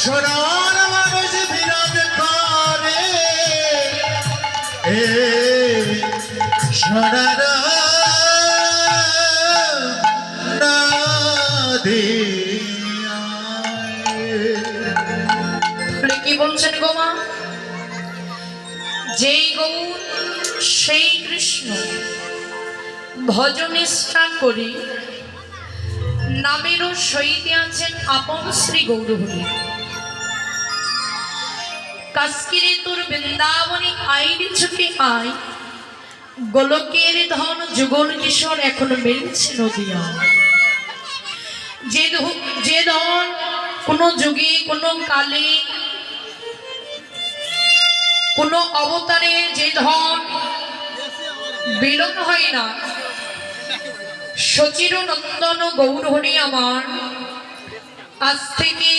সোনার মানুষ বিরাজ করে এ সোনার কি বলছেন গোমা? যেই গৌর সেই কৃষ্ণ ভজনিষ্ঠা করি নামেরও সহিত আছেন আপন শ্রী গৌরহরি। কাশ্মীরে তোর বৃন্দাবনে আইনি ছুটি আয়, গোলকের ধন যুগল কিশোর এখনো মিলছে নদিয়া। যে ধন কোনো যুগে কোনো কালে কোনো অবতারে যে ধন বিলন হয় না, সচির নন্দন গৌরহরি আমার আজ থেকে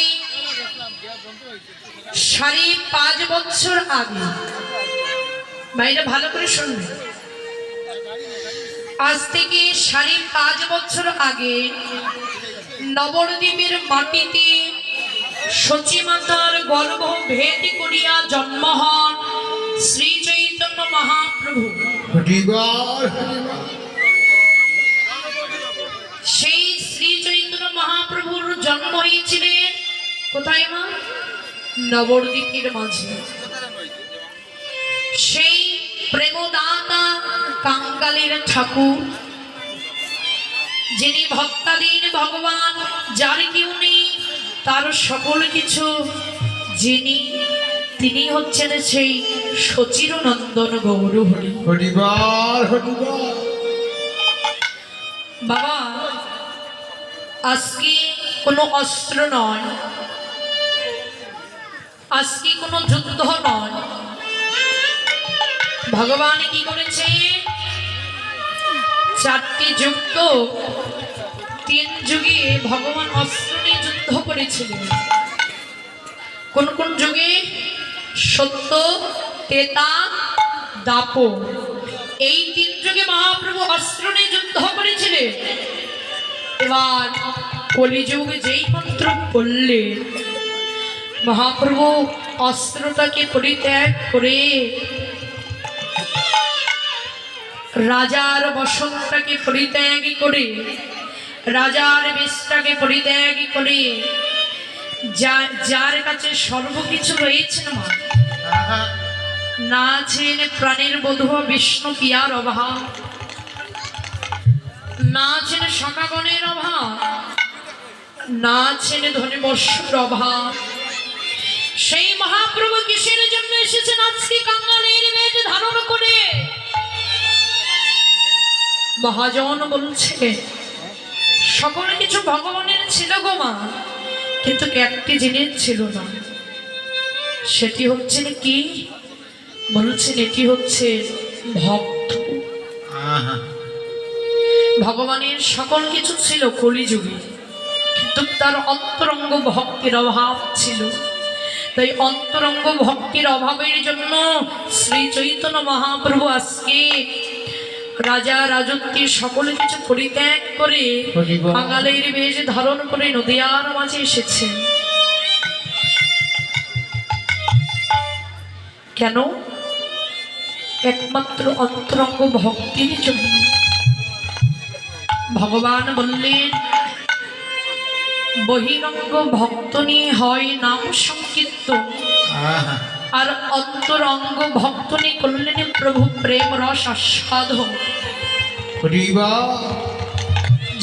5.5 বছর আগে, ভাইরা ভালো করে শুনবে, আজ থেকে 5.5 বছর আগে নবদ্বীপের মাটিতে সচী মাতার গর্ভ ভেদ করিয়া জন্ম হন শ্রী চৈতন্য মহাপ্রভু। সেই শ্রী চৈতন্য মহাপ্রভুর জন্ম হয়েছিলেন কোথায় মা? নবদ্বীপের মাঝে। সেই প্রেমদাতা কাঙ্গালের ঠাকুর, যিনি ভক্তাধীন ভগবান, যার কেউ নেই, তার সকল কিছু যিনি, তিনি হচ্ছেন সেই সচির নন্দন গৌরহরি। বাবা, আজকে কোনো অস্ত্র নয়, আজকে কোনো যুদ্ধ নয়, ভগবান কি করেছে? 4টি যুগ, 3 যুগে ভগবান অস্ত্র নিয়ে যুদ্ধ করেছিলেন। কোন কোন যুগে? সত্য, ত্রেতা, দাপর, এই 3 যুগে মহাপ্রভু অস্ত্র নিয়ে যুদ্ধ করেছিলেন। এবার কলিযুগ যেই মন্ত্র করলেন, মহাপ্রভু অস্ত্রটাকে পরিত্যাগ করে রাজার বসনটাকে পরিত্যাগ করে, রাজার বেশটাকে পরিত্যাগ করে, যার কাছে সর্বকিছু রয়েছে না আছেন প্রাণের বধূ বিষ্ণু পিয়ার অভাব, না আছেন সকাগণের অভাব, না আছেন ধনে বর্ষর অভাব, সেই মহাপ্রভু কিসের জন্য এসেছেন আজকে কাঙ্গালের বেশ ধারণ করে? মহাজন বলছে সকল কিছু ভগবানের ছিল গো মা, কিন্তু একটি জিনিস ছিল না, সেটি হচ্ছে কি? বলছেন এটি হচ্ছে ভক্ত। ভগবানের সকল কিছু ছিল কলিযুগে, কিন্তু তার অন্তরঙ্গ ভক্তির অভাব ছিল। তাই অন্তরঙ্গ ভক্তির অভাবের জন্য শ্রী চৈতন্য মহাপ্রভু আজকে রাজা রাজত্বের সকল কিছু পরিত্যাগ করে কাঙ্গালের বেশ ধারণ করে নদিয়ার মাঝে এসেছেন। কেন? একমাত্র অন্তরঙ্গ ভক্তির জন্য। ভগবান বললেন বহিরঙ্গ ভক্ত নিয়ে হয় নাম সংকীর্তন, আর অন্তরঙ্গ ভক্ত নিয়ে করলেন প্রভু প্রেম রস আস্বাদন।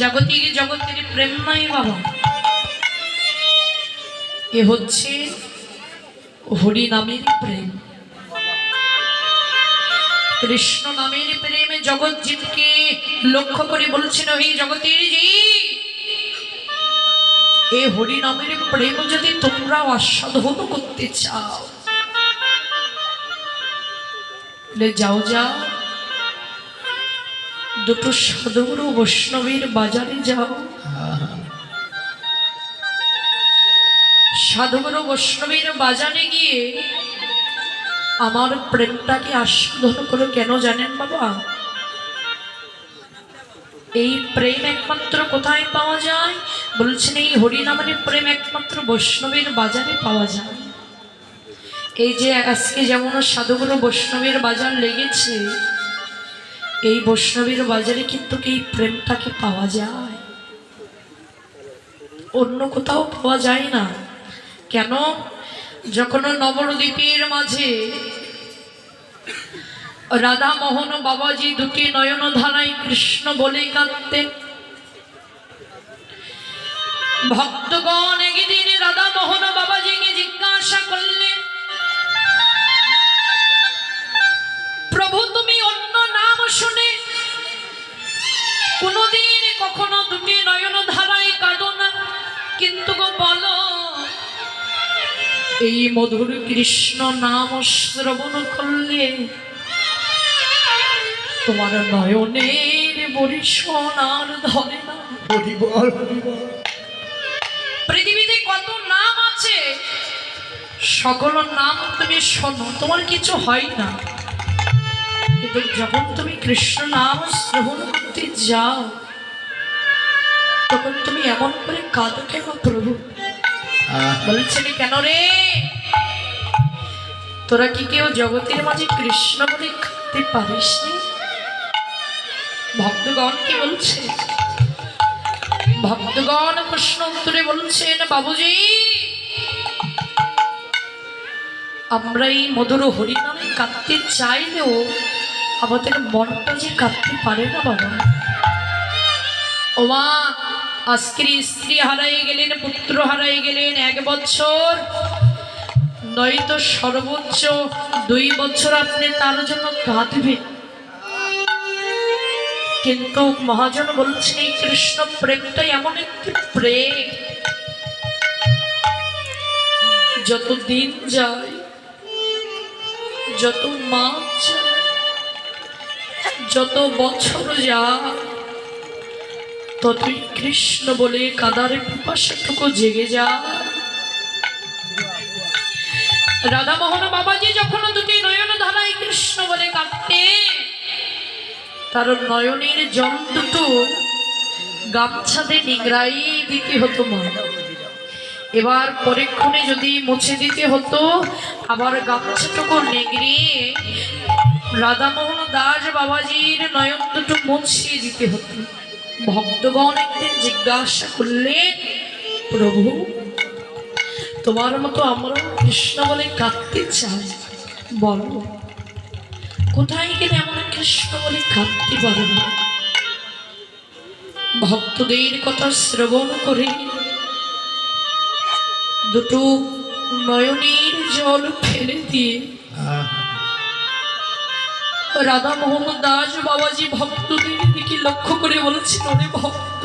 জগতের জগতের প্রেম নয় বাবা, এ হচ্ছে হরি নামের প্রেম, কৃষ্ণ নামের প্রেমে জগৎ জীবকে লক্ষ্য করে বলছেন, হে জগতের জীব, এ হরি নামের প্রেম যদি তোমরা আস্বাদন করতে চাও, যাও যাও, দুটো সাধুগুরু বৈষ্ণবের বাজারে যাও, সাধুগুরু বৈষ্ণবের বাজারে গিয়ে আমার প্রেমটাকে আস্বাদন করো। কেন জানেন বাবা? এই প্রেম একমাত্র কোথায় পাওয়া যায়? বলছেন এই হরিনামের প্রেম একমাত্র বৈষ্ণবের বাজারে পাওয়া যায়। এই যে আজকে যেমন সাধুগুরু বৈষ্ণবের বাজার লেগেছে, এই বৈষ্ণবের বাজারে কিন্তু এই প্রেমটাকে পাওয়া যায়, অন্য কোথাও পাওয়া যায় না। কেন? যখন নবদ্বীপের মাঝে রাধা মোহন বাবাজি দুটি নয়ন ধারায় কৃষ্ণ বলে কাঁদতেন, ভক্তগণ একদিন রাধা মোহন বাবাজিকে জিজ্ঞাসা করলেন, প্রভু তুমি অন্য নাম শুনে কোনদিন কখনো দুটি নয়ন ধারায় কাঁদো না, কিন্তু গো বলো এই মধুর কৃষ্ণ নাম শ্রবণ করলে তোমার নয়নের বরিশন আর ধরে না। পৃথিবীতে কত নাম আছে, সকল নাম তুমি শোনো, তোমার কিছু হয় না, কিন্তু যখন তুমি কৃষ্ণ নাম শ্রবণ করতে যাও তখন তুমি এমন করে কাঁদো কেন প্রভু? বলছেন কেন রে, তোরা কি কেউ জগতের মাঝে কৃষ্ণ বলে কাঁদতে পারিস নি? ভক্তগণ কি বলছে? ভক্তগণ প্রশ্ন উত্তরে বলছেন, বাবুজি আমরা এই মধুর হরিনামে কাঁদতে চাইলেও আমাদের মনটা যে কাঁদতে পারে না বাবা। ও মা, আজকের স্ত্রী হারাই গেলেন, পুত্র হারাই গেলেন, 1 বছর নয়তো সর্বোচ্চ 2 বছর আপনি তার জন্য কাঁদবেন, কিন্তু মহাজন বলছেন এই কৃষ্ণ প্রেমটা এমন একটি প্রেম, যত দিন যায়, যত মাস যায়, যত বছর যায়, ততই কৃষ্ণ বলে কাদার পিপাসাটুকু জেগে যায়। রাধা মোহন বাবাজি যখন দুটি নয়ন ধারায় কৃষ্ণ বলে কাঁদতেন, তার নয়নের জল দুটো গামছাতে নিংড়াই দিতে হতো মা, এবার পরীক্ষণে যদি মুছে দিতে হতো, আবার গামছাটুকু নিংড়িয়ে রাধামোহন দাস বাবাজির নয়ন দুটো মুছিয়ে দিতে হতো। ভক্তগণ একদিন জিজ্ঞাসা করলেন, প্রভু তোমার মতো আমরা কৃষ্ণ বলে কাঁদতে চাই, বলো কোথায় গেলে এমন কৃষ্ণ বলে কাঁদতে পারব? ভক্তদের কথা শ্রবণ করে দুটো নয়নের জল ফেলে দিয়ে রাধা মোহন দাস বাবাজি ভক্তদের দিকে লক্ষ্য করে বলেছিল, রে ভক্ত,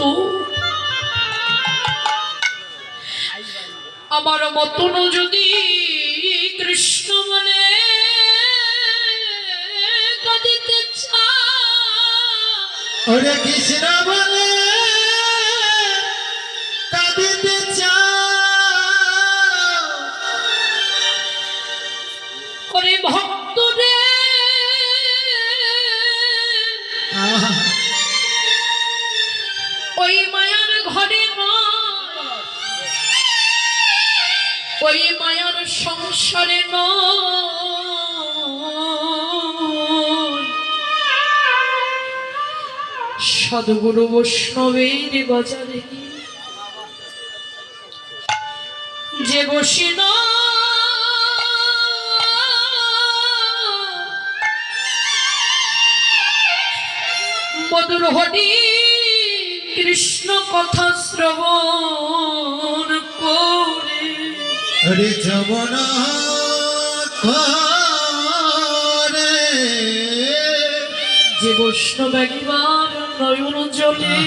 আমার মতন যদি কৃষ্ণ বলে কাঁদিতে চায়, ওরে কৃষ্ণ বলে কাঁদিতে চাও, ওরে ভক্ত রে ওই মায়ার ঘরে নয়, ওই মায়ার সংসারে নয়, সদ্গুরু বৈষ্ণবের বাজারে যে বসিল মধুর হরি কৃষ্ণ কথা শ্রবণ করে, ওরে যমন করে, যে বৈষ্ণব একবার নয়ন জলে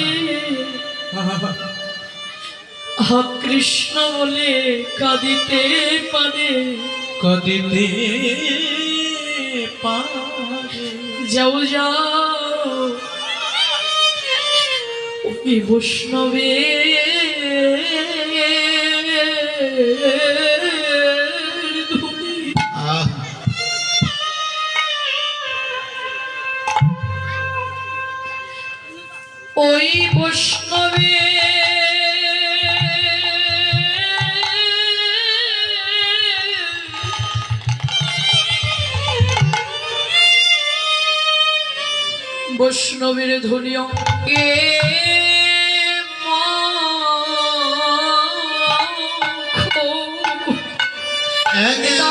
কৃষ্ণ বলে কাঁদিতে পারে, কাঁদিতে পারে, যাও যাও ওই বৈষ্ণবে ও ওই বৈষ্ণবে বৈষ্ণবের ধ্বনি অঙ্গে একদম